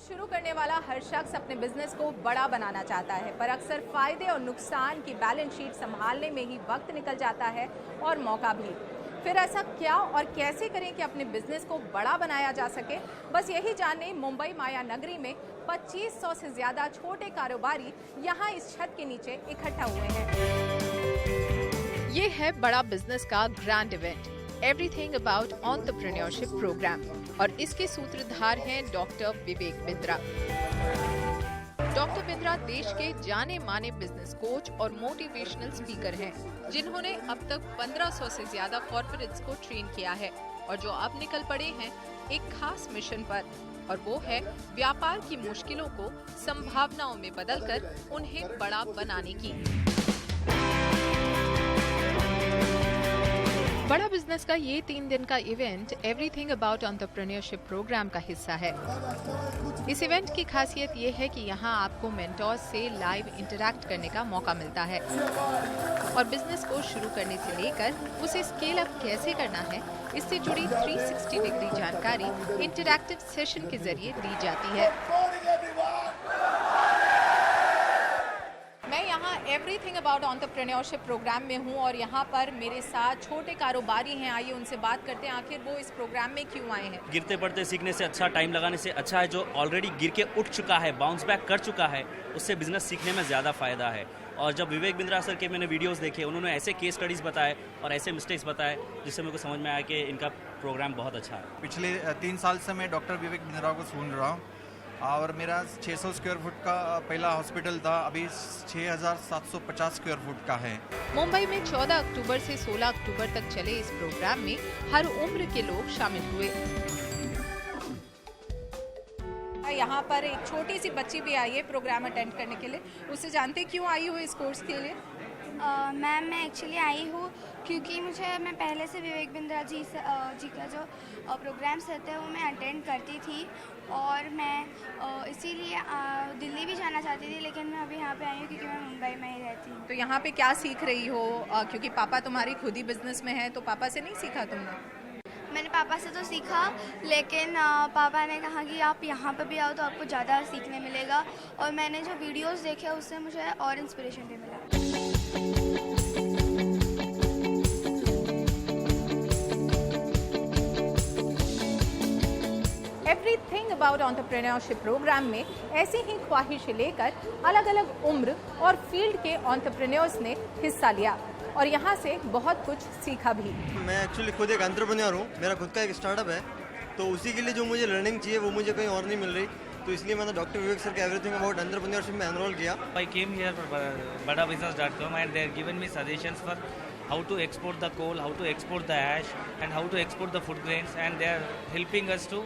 शुरू करने वाला हर शख्स अपने बिजनेस को बड़ा बनाना चाहता है, पर अक्सर फायदे और नुकसान की बैलेंस शीट संभालने में ही वक्त निकल जाता है और मौका भी। फिर ऐसा क्या और कैसे करें कि अपने बिजनेस को बड़ा बनाया जा सके, बस यही जानने मुंबई माया नगरी में 2500 से ज्यादा छोटे कारोबारी यहाँ इस छत के नीचे इकट्ठा हुए हैं। ये है बड़ा बिजनेस का grand event, everything about entrepreneurship programme, और इसके सूत्रधार हैं डॉक्टर विवेक बिंद्रा। डॉक्टर बिंद्रा देश के जाने माने बिजनेस कोच और मोटिवेशनल स्पीकर हैं, जिन्होंने अब तक 1500 से ज्यादा कॉर्पोरेट्स को ट्रेन किया है और जो अब निकल पड़े हैं एक खास मिशन पर, और वो है व्यापार की मुश्किलों को संभावनाओं में बदलकर उन्हें बड़ा बनाने की। बड़ा बिजनेस का ये 3 दिन का event everything about entrepreneurship programme का हिस्सा है। इस इवेंट की खासियत ये है कि यहाँ आपको मेंटोर्स से लाइव इंटरैक्ट करने का मौका मिलता है और बिजनेस को शुरू करने से लेकर उसे स्केल अप कैसे करना है, इससे जुड़ी 360 डिग्री जानकारी इंटरैक्टिव सेशन के जरिए दी जाती है। मैं यहाँ एवरीथिंग अबाउट एंटरप्रेन्योरशिप प्रोग्राम में हूँ और यहाँ पर मेरे साथ छोटे कारोबारी हैं। आइए उनसे बात करते हैं, आखिर वो इस प्रोग्राम में क्यों आए हैं। गिरते पड़ते सीखने से अच्छा, टाइम लगाने से अच्छा है जो ऑलरेडी गिर के उठ चुका है, बाउंस बैक कर चुका है, उससे बिजनेस सीखने में ज़्यादा फ़ायदा है। और जब विवेक बिंद्रा सर के मैंने वीडियोस देखे, उन्होंने ऐसे केस स्टडीज़ बताए और ऐसे मिस्टेक्स बताए जिससे मेरे को समझ में आया कि इनका प्रोग्राम बहुत अच्छा है। पिछले 3 साल से मैं डॉक्टर विवेक बिंद्रा को सुन रहा हूँ और मेरा 600 स्क्वायर फुट का पहला हॉस्पिटल था, अभी 6750 स्क्वायर फुट का है। मुंबई में 14 अक्टूबर से 16 अक्टूबर तक चले इस प्रोग्राम में हर उम्र के लोग शामिल हुए। यहाँ पर एक छोटी सी बच्ची भी आई है प्रोग्राम अटेंड करने के लिए, उससे जानते क्यों आई हो इस कोर्स के लिए। मैम मैं एक्चुअली आई हूँ क्योंकि मैं पहले से विवेक बिंद्रा जी का जो प्रोग्राम्स रहते हैं वो मैं अटेंड करती थी और मैं इसीलिए दिल्ली भी जाना चाहती थी, लेकिन मैं अभी यहाँ पे आई हूँ क्योंकि मैं मुंबई में ही रहती हूँ। तो यहाँ पे क्या सीख रही हो, क्योंकि पापा तुम्हारी खुद ही बिजनेस में है, तो पापा से नहीं सीखा तुमने। मैंने पापा से तो सीखा, लेकिन पापा ने कहा कि आप यहाँ पे भी आओ तो आपको ज़्यादा सीखने मिलेगा, और मैंने जो वीडियोस देखे उससे मुझे और इंस्पिरेशन भी मिला। एवरीथिंग अबाउट एंटरप्रेन्योरशिप प्रोग्राम में ऐसी ही ख्वाहिश लेकर अलग अलग उम्र और फील्ड के एंटरप्रेन्योर्स ने हिस्सा लिया और यहाँ से बहुत कुछ सीखा भी। मैं एक्चुअली खुद एक एंटरप्रेन्योर हूँ, मेरा खुद का एक स्टार्टअप है, तो उसी के लिए जो मुझे लर्निंग चाहिए वो मुझे कहीं और नहीं मिल रही, तो इसलिए मैंने डॉक्टर विवेक सर के एवरीथिंग अबाउट एंटरप्रेन्योरशिप में एनरोल किया। I came here for badabusiness.com and they have given me suggestions for how to export the coal, how to export the ash and how to export the food grains, and they are helping us to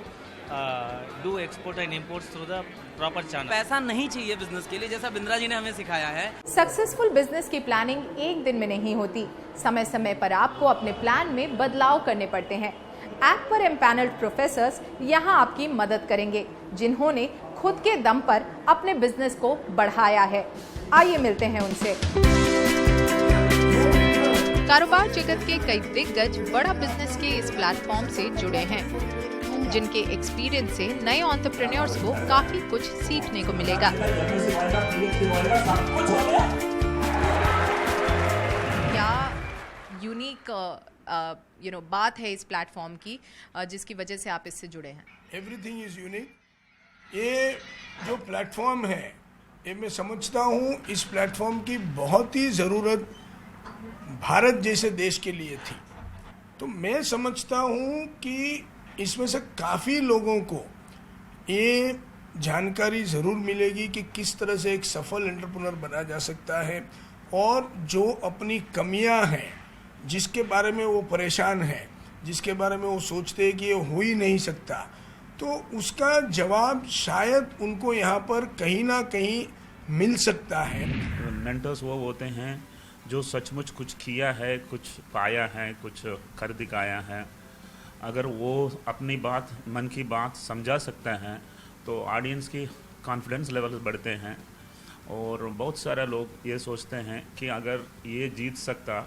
do export and imports through the proper channel. पैसा नहीं चाहिए business के लिए, जैसा बिंद्रा जी ने हमें सिखाया है। सक्सेसफुल बिजनेस की प्लानिंग एक दिन में नहीं होती, समय समय पर आपको अपने प्लान में बदलाव करने पड़ते हैं। ऐप पर एम्पैनल्ड प्रोफेसर्स यहाँ आपकी मदद करेंगे, जिन्होंने खुद के दम पर अपने बिजनेस को बढ़ाया है। आइए मिलते हैं उनसे। कारोबार जगत के कई दिग्गज बड़ा बिजनेस के इस प्लेटफॉर्म से जुड़े हैं, जिनके एक्सपीरियंस से नए एंटरप्रेन्योर्स को काफी कुछ सीखने को मिलेगा। क्या यूनिक बात है इस प्लेटफॉर्म की जिसकी वजह से आप इससे जुड़े हैं। Everything is unique. ये जो प्लेटफॉर्म है, ये मैं समझता हूँ इस प्लेटफॉर्म की बहुत ही ज़रूरत भारत जैसे देश के लिए थी। तो मैं समझता हूँ कि इसमें से काफ़ी लोगों को ये जानकारी ज़रूर मिलेगी कि किस तरह से एक सफल एंटरप्रेन्योर बना जा सकता है, और जो अपनी कमियां हैं, जिसके बारे में वो परेशान है, जिसके बारे में वो सोचते हैं कि ये हो ही नहीं सकता, तो उसका जवाब शायद उनको यहाँ पर कहीं ना कहीं मिल सकता है। मेंटर्स वो होते हैं जो सचमुच कुछ किया है, कुछ पाया है, कुछ कर दिखाया है। अगर वो अपनी बात, मन की बात समझा सकते हैं तो ऑडियंस की कॉन्फिडेंस लेवल बढ़ते हैं, और बहुत सारे लोग ये सोचते हैं कि अगर ये जीत सकता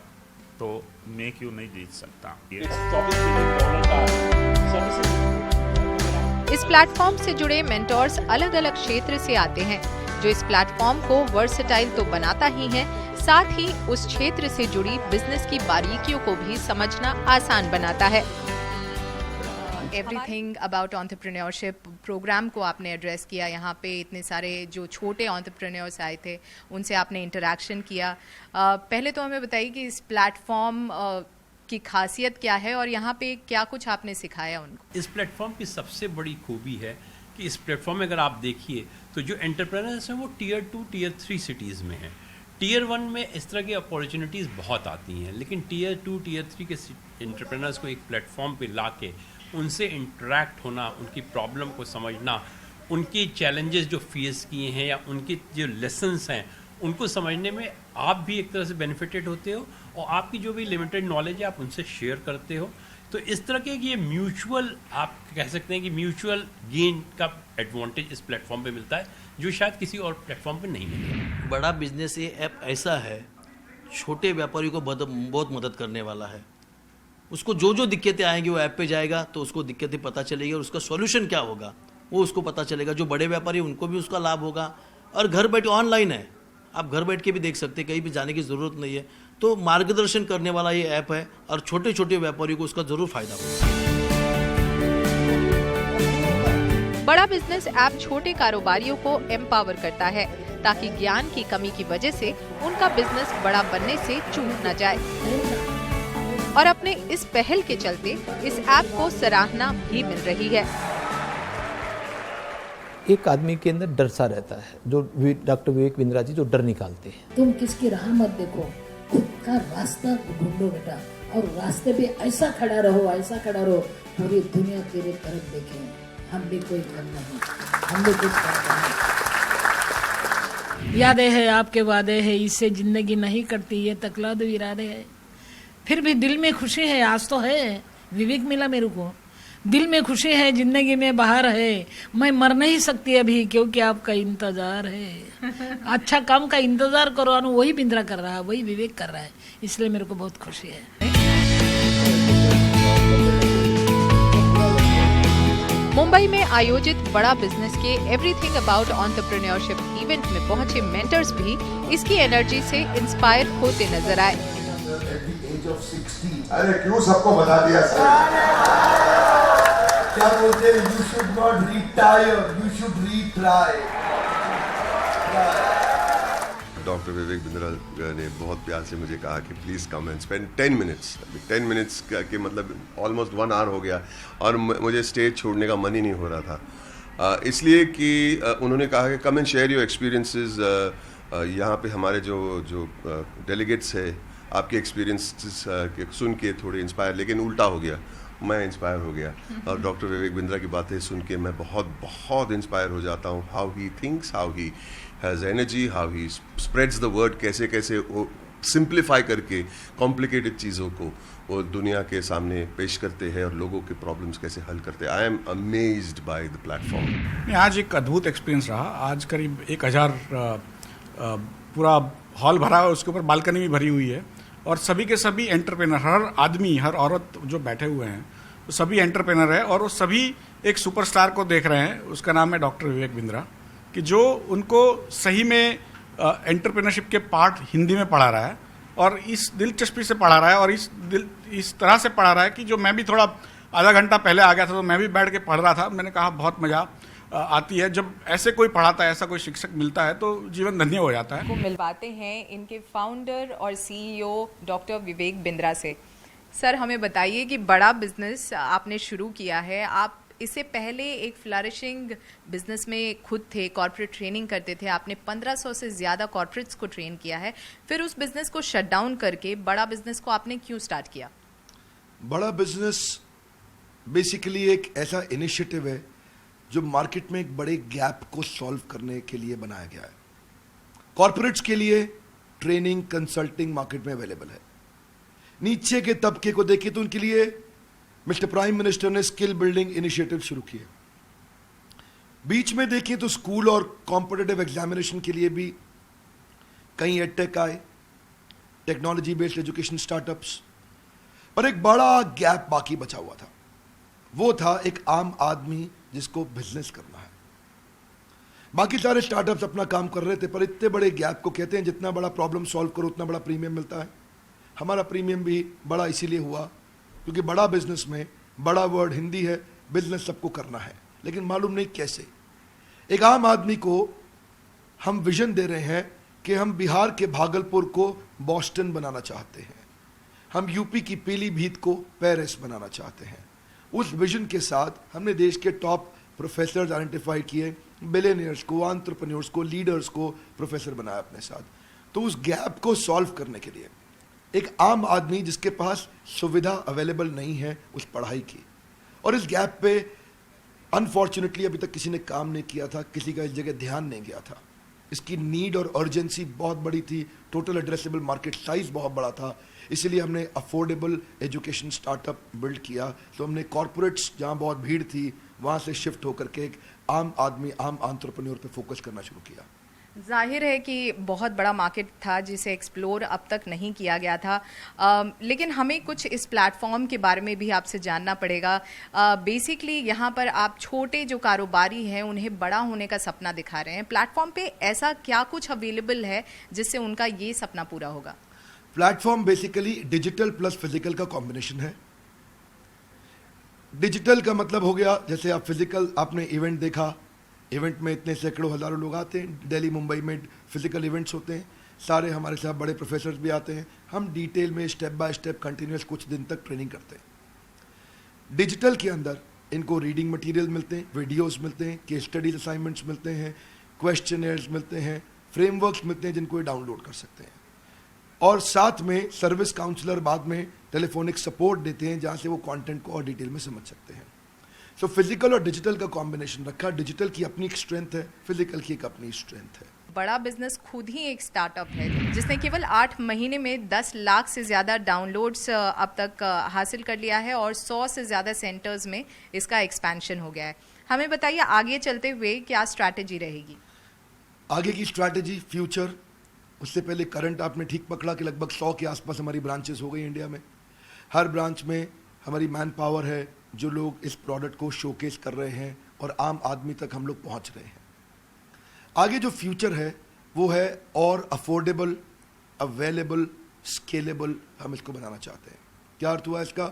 तो मैं क्यों नहीं जीत सकता। इस प्लेटफॉर्म से जुड़े मेंटोर्स अलग अलग क्षेत्र से आते हैं, जो इस प्लेटफॉर्म को वर्सेटाइल तो बनाता ही है, साथ ही उस क्षेत्र से जुड़ी बिजनेस की बारीकियों को भी समझना आसान बनाता है। एवरीथिंग अबाउट एंटरप्रेन्योरशिप प्रोग्राम को आपने एड्रेस किया। यहाँ पे इतने सारे जो छोटे एंटरप्रेन्योर्स आए थे, उनसे आपने इंटरेक्शन किया। पहले तो हमें बताइए कि इस प्लेटफॉर्म की खासियत क्या है और यहाँ पे क्या कुछ आपने सिखाया उनको। इस प्लेटफॉर्म की सबसे बड़ी खूबी है कि इस प्लेटफॉर्म में अगर आप देखिए तो जो एंटरप्रेन्योर्स हैं वो टियर 2 टियर 3 सिटीज़ में हैं। टियर 1 में इस तरह की अपॉर्चुनिटीज़ बहुत आती हैं, लेकिन टियर 2 टियर 3 के एंटरप्रेन्योर्स को एक प्लेटफॉर्म पे ला के उनसे इंटरेक्ट होना, उनकी प्रॉब्लम को समझना, उनकी चैलेंजेस जो फेस किए हैं या उनके जो लेसन्स हैं उनको समझने में आप भी एक तरह से बेनिफिटेड होते हो और आपकी जो भी लिमिटेड नॉलेज है आप उनसे शेयर करते हो। तो इस तरह के ये म्यूचुअल, आप कह सकते हैं कि म्यूचुअल गेन का एडवांटेज इस प्लेटफॉर्म पे मिलता है जो शायद किसी और प्लेटफॉर्म पे नहीं मिलता। बड़ा बिजनेस ये ऐप ऐसा है, छोटे व्यापारी को बहुत मदद करने वाला है। उसको जो जो दिक्कतें आएंगी वो ऐप पे जाएगा तो उसको दिक्कतें पता चलेगी और उसका सॉल्यूशन क्या होगा वो उसको पता चलेगा। जो बड़े व्यापारी उनको भी उसका लाभ होगा और घर बैठे ऑनलाइन है, आप घर बैठ के भी देख सकते हैं, कहीं भी जाने की ज़रूरत नहीं है। तो मार्गदर्शन करने वाला ये ऐप है और छोटे छोटे व्यापारियों को उसका ज़रूर फायदा होगा। बड़ा बिजनेस ऐप छोटे कारोबारियों को एम्पावर करता है ताकि ज्ञान की कमी की वजह से उनका बिजनेस बड़ा बनने से चूक न जाए। और अपने इस पहल के चलते इस ऐप को सराहना भी मिल रही है। एक आदमी के अंदर डर सा रहता है, जो डॉक्टर विवेक बिंद्रा जी जो डर निकालते हैं। तुम किसकी राह मत देखो, खुद का रास्ता ढूंढो बेटा, और रास्ते पे ऐसा खड़ा रहो पूरी दुनिया तेरे तरफ देखे। हम भी कोई कम नहीं, हम भी कुछ नहीं। यादें है आपके वादे है, इससे जिंदगी नहीं कटती, ये तकलाद इरादे है। फिर भी दिल में खुशी है, आज तो है विवेक मिला मेरे को, दिल में खुशी है, जिंदगी में बहार है। मैं मर नहीं सकती अभी क्योंकि आपका इंतजार है। अच्छा काम का इंतजार करो, वही बिंद्रा कर रहा है, वही विवेक कर रहा है, इसलिए मेरे को बहुत खुशी है। मुंबई में आयोजित बड़ा बिजनेस के एवरीथिंग अबाउट एंटरप्रेन्योरशिप इवेंट में पहुंचे मेंटर्स भी इसकी एनर्जी से इंस्पायर होते नजर आए। अरे क्यों सबको बता दिया सर? क्या बोलते हैं, you should not retire, you should retry. Doctor Vivek Bindra ने बहुत प्यार से मुझे कहा कि please come and spend 10 minutes. 10 minutes के मतलब ऑलमोस्ट 1 आवर हो गया और मुझे स्टेज छोड़ने का मन ही नहीं हो रहा था, इसलिए कि उन्होंने कहा कि come and share your experiences. यहाँ पे हमारे जो डेलीगेट्स है, आपके एक्सपीरियंस सुन के थोड़े इंस्पायर, लेकिन उल्टा हो गया, मैं इंस्पायर हो गया और डॉक्टर विवेक बिंद्रा की बातें सुन के मैं बहुत इंस्पायर हो जाता हूँ। How he thinks, how he has energy, how he spreads the word, कैसे वो सिंप्लीफाई करके कॉम्प्लिकेटेड चीज़ों को वो दुनिया के सामने पेश करते हैं और लोगों के प्रॉब्लम्स कैसे हल करते हैं। I am amazed by the platform. आज एक अद्भुत एक्सपीरियंस रहा। आज करीब 1000 पूरा हॉल भरा है, उसके ऊपर बालकनी भी भरी हुई है और सभी के सभी एंटरप्रेनर, हर आदमी हर औरत जो बैठे हुए हैं वो सभी एंटरप्रेनर है और वो सभी एक सुपरस्टार को देख रहे हैं। उसका नाम है डॉक्टर विवेक बिंद्रा, कि जो उनको सही में एंटरप्रेनरशिप के पार्ट हिंदी में पढ़ा रहा है और इस दिलचस्पी से पढ़ा रहा है और इस तरह से पढ़ा रहा है कि जो मैं भी थोड़ा आधा घंटा पहले आ गया था तो मैं भी बैठ के पढ़ रहा था। मैंने कहा बहुत मज़ा आती है जब ऐसे कोई पढ़ाता है, ऐसा कोई शिक्षक मिलता है तो जीवन धन्य हो जाता है। को मिलवाते हैं इनके फाउंडर और सीईओ डॉक्टर विवेक बिंद्रा से। सर हमें बताइए कि बड़ा बिजनेस आपने शुरू किया है, आप इससे पहले एक फ्लरिशिंग बिजनेस में खुद थे, कॉर्पोरेट ट्रेनिंग करते थे, आपने 1500 से ज़्यादा कॉर्पोरेट्स को ट्रेन किया है, फिर उस बिजनेस को शट डाउन करके बड़ा बिजनेस को आपने क्यों स्टार्ट किया? बड़ा बिजनेस बेसिकली एक ऐसा इनिशिएटिव है जो मार्केट में एक बड़े गैप को सॉल्व करने के लिए बनाया गया है। कॉर्पोरेट्स के लिए ट्रेनिंग कंसल्टिंग मार्केट में अवेलेबल है। नीचे के तबके को देखिए तो उनके लिए मिस्टर प्राइम मिनिस्टर ने स्किल बिल्डिंग इनिशिएटिव शुरू किए। बीच में देखिए तो स्कूल और कॉम्पिटिटिव एग्जामिनेशन के लिए भी कई एडटेक आए, टेक्नोलॉजी बेस्ड एजुकेशन स्टार्टअप्स, पर एक बड़ा गैप बाकी बचा हुआ था। वो था एक आम आदमी जिसको बिजनेस करना है। बाकी सारे स्टार्टअप्स अपना काम कर रहे थे, पर इतने बड़े गैप को कहते हैं जितना बड़ा प्रॉब्लम सॉल्व करो उतना बड़ा प्रीमियम मिलता है। हमारा प्रीमियम भी बड़ा इसीलिए हुआ क्योंकि बड़ा बिजनेस में बड़ा वर्ड हिंदी है, बिजनेस सबको करना है, लेकिन मालूम नहीं कैसे। एक आम आदमी को हम विजन दे रहे हैं कि हम बिहार के भागलपुर को बॉस्टन बनाना चाहते हैं, हम यूपी की पीलीभीत को पेरिस बनाना चाहते हैं। उस विजन के साथ हमने देश के टॉप प्रोफेसर्स आइडेंटिफाई किए, बिलियनियर्स को, एंटरप्रेन्योर्स को, लीडर्स को प्रोफेसर बनाया अपने साथ। तो उस गैप को सॉल्व करने के लिए एक आम आदमी जिसके पास सुविधा अवेलेबल नहीं है उस पढ़ाई की, और इस गैप पे अनफॉर्चुनेटली अभी तक किसी ने काम नहीं किया था, किसी का इस जगह ध्यान नहीं गया था। इसकी नीड और अर्जेंसी बहुत बड़ी थी, टोटल एड्रेसेबल मार्केट साइज बहुत बड़ा था, इसीलिए हमने अफोर्डेबल एजुकेशन स्टार्टअप बिल्ड किया। तो हमने कॉर्पोरेट्स जहाँ बहुत भीड़ थी वहाँ से शिफ्ट होकर के एक आम आदमी, आम एंटरप्रेन्योर पे फोकस करना शुरू किया। जाहिर है कि बहुत बड़ा मार्केट था जिसे एक्सप्लोर अब तक नहीं किया गया था, लेकिन हमें कुछ इस प्लेटफॉर्म के बारे में भी आपसे जानना पड़ेगा। बेसिकली यहाँ पर आप छोटे जो कारोबारी हैं उन्हें बड़ा होने का सपना दिखा रहे हैं। प्लेटफॉर्म पे ऐसा क्या कुछ अवेलेबल है जिससे उनका ये सपना पूरा होगा? Platform basically digital plus physical का कॉम्बिनेशन है। डिजिटल का मतलब हो गया, जैसे आप फिजिकल, आपने इवेंट देखा, इवेंट में इतने सैकड़ों हज़ारों लोग आते हैं, दिल्ली मुंबई में फिजिकल इवेंट्स होते हैं, सारे हमारे साथ बड़े प्रोफेसर्स भी आते हैं, हम डिटेल में स्टेप बाय स्टेप कंटिन्यूस कुछ दिन तक ट्रेनिंग करते हैं। डिजिटल के अंदर इनको रीडिंग मटेरियल मिलते हैं, वीडियोस मिलते हैं, केस स्टडीज असाइनमेंट्स मिलते हैं, क्वेश्चनर्स मिलते हैं, फ्रेमवर्क्स मिलते हैं जिनको ये डाउनलोड कर सकते हैं, और साथ में सर्विस काउंसलर बाद में टेलीफोनिक सपोर्ट देते हैं जहाँ से वो कंटेंट को और डिटेल में समझ सकते हैं। सो फिजिकल और डिजिटल का कॉम्बिनेशन रखा। डिजिटल की अपनी एक स्ट्रेंथ है, फिजिकल की एक अपनी स्ट्रेंथ है। बड़ा बिजनेस खुद ही एक स्टार्टअप है जिसने केवल 8 महीने में 10 लाख से ज़्यादा डाउनलोड्स अब तक हासिल कर लिया है और 100 से ज़्यादा सेंटर्स में इसका एक्सपेंशन हो गया है। हमें बताइए आगे चलते हुए क्या स्ट्रैटेजी रहेगी? आगे की स्ट्रैटेजी, फ्यूचर, उससे पहले करंट आपने ठीक पकड़ा कि लगभग 100 के आसपास हमारी ब्रांचेस हो गई इंडिया में। हर ब्रांच में हमारी मैन पावर है, जो लोग इस प्रोडक्ट को शोकेस कर रहे हैं और आम आदमी तक हम लोग पहुंच रहे हैं। आगे जो फ्यूचर है वो है और अफोर्डेबल, अवेलेबल, स्केलेबल हम इसको बनाना चाहते हैं। क्या अर्थ हुआ इसका?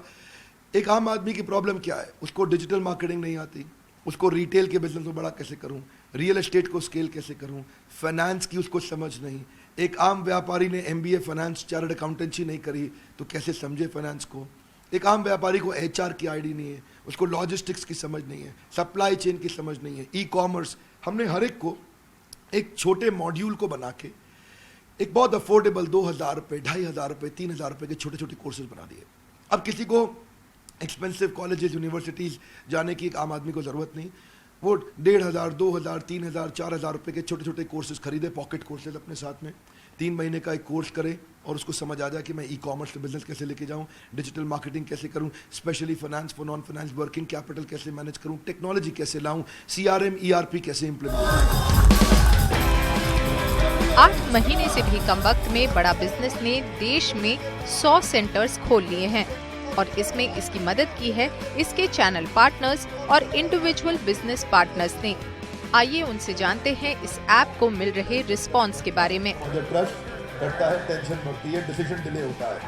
एक आम आदमी की प्रॉब्लम क्या है? उसको डिजिटल मार्केटिंग नहीं आती, उसको रिटेल के बिजनेस को बड़ा कैसे करूं, रियल एस्टेट को स्केल कैसे करूं, फाइनेंस की उसको समझ नहीं। एक आम व्यापारी ने MBA फाइनेंस, चार्टर्ड अकाउंटेंसी नहीं करी तो कैसे समझे फाइनेंस को। एक आम व्यापारी को HR की आईडी नहीं है, उसको लॉजिस्टिक्स की समझ नहीं है, सप्लाई चेन की समझ नहीं है, ई-कॉमर्स। हमने हर एक को एक छोटे मॉड्यूल को बना के एक बहुत अफोर्डेबल 2000 रुपये, 2500 रुपये, 3000 रुपये के छोटे छोटे कोर्सेज बना दिए। अब किसी को एक्सपेंसिव कॉलेजेस, यूनिवर्सिटीज़ जाने की एक आम आदमी को ज़रूरत नहीं, वो 1500, 2000, 3000, 4000 रुपये के छोटे छोटे कोर्सेज खरीदे, पॉकेट कोर्सेज अपने साथ में 3 महीने का एक कोर्स करे और उसको समझ आ जाए कि मैं ई-कॉमर्स बिजनेस कैसे लेके जाऊं, डिजिटल मार्केटिंग कैसे करूं, specially finance for non finance, working capital कैसे मैनेज करूं, टेक्नोलॉजी कैसे लाऊं, CRM, ERP कैसे इम्प्लीमेंट करूं। 8 महीने से भी कम वक्त में बड़ा बिजनेस ने देश में 100 सेंटर्स खोल लिए हैं और इसमें इसकी मदद की है इसके चैनल पार्टनर्स और इंडिविजुअल बिजनेस पार्टनर्स ने। आइए उनसे जानते हैं इस ऐप को मिल रहे रिस्पॉन्स के बारे में। ट्रस्ट बढ़ता है, टेंशन बढ़ती है, डिसीजन डिले होता है।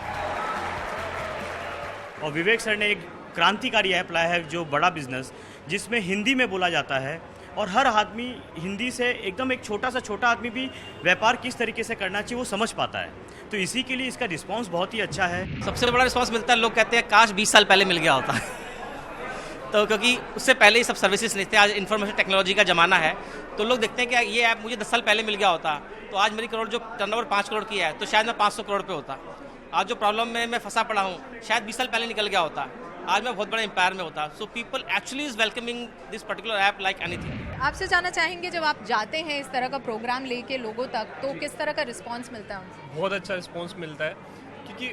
और विवेक सर ने एक क्रांतिकारी ऐप लाया है जो बड़ा बिजनेस, जिसमें हिंदी में बोला जाता है और हर आदमी हिंदी से एकदम एक छोटा सा छोटा आदमी भी व्यापार किस तरीके से करना चाहिए वो समझ पाता है। तो इसी के लिए इसका रिस्पांस बहुत ही अच्छा है। सबसे बड़ा रिस्पांस मिलता है, लोग कहते हैं काश 20 साल पहले मिल गया होता तो क्योंकि उससे पहले ही सब सर्विसेज नहीं थे। आज इन्फॉर्मेशन टेक्नोलॉजी का ज़माना है तो लोग देखते हैं कि ये ऐप मुझे 10 साल पहले मिल गया होता तो आज मेरी करोड़ जो टर्नओवर 5 करोड़ की है तो शायद मैं 500 करोड़ पे होता। आज जो प्रॉब्लम में मैं फंसा पड़ा हूँ शायद 20 साल पहले निकल गया होता, आज मैं बहुत बड़े एम्पायर में होता। So people actually is welcoming this particular app like anything. आपसे जानना चाहेंगे जब आप जाते हैं इस तरह का प्रोग्राम लेके लोगों तक तो किस तरह का रिस्पांस मिलता है उनसे? बहुत अच्छा रिस्पांस मिलता है क्योंकि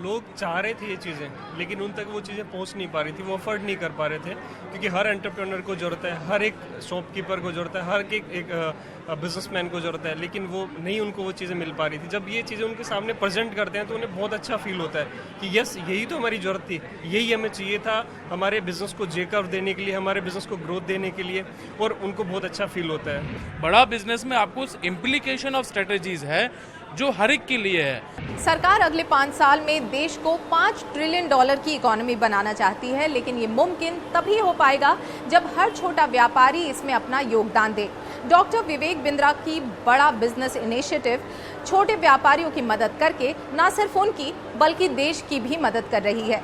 लोग चाह रहे थे ये चीज़ें, लेकिन उन तक वो चीज़ें पहुंच नहीं पा रही थी, वो अफोर्ड नहीं कर पा रहे थे, क्योंकि हर एंटरप्रेन्योर को ज़रूरत है, हर एक शॉपकीपर को ज़रूरत है, हर एक बिजनेसमैन को ज़रूरत है, लेकिन वो नहीं, उनको वो चीज़ें मिल पा रही थी। जब ये चीज़ें उनके सामने प्रेजेंट करते हैं तो उन्हें बहुत अच्छा फील होता है कि यस, यही तो हमारी ज़रूरत थी, यही हमें चाहिए था हमारे बिज़नेस को जेकर्व देने के लिए, हमारे बिज़नेस को ग्रोथ देने के लिए, और उनको बहुत अच्छा फील होता है। बड़ा बिजनेस में आपको इम्प्लीकेशन ऑफ स्ट्रेटजीज है जो हर एक के लिए है। सरकार अगले 5 साल में देश को $5 ट्रिलियन की इकोनॉमी बनाना चाहती है, लेकिन ये मुमकिन तभी हो पाएगा जब हर छोटा व्यापारी इसमें अपना योगदान दे। डॉक्टर विवेक बिंद्रा की बड़ा बिजनेस इनिशिएटिव छोटे व्यापारियों की मदद करके न सिर्फ उनकी बल्कि देश की भी मदद कर रही है।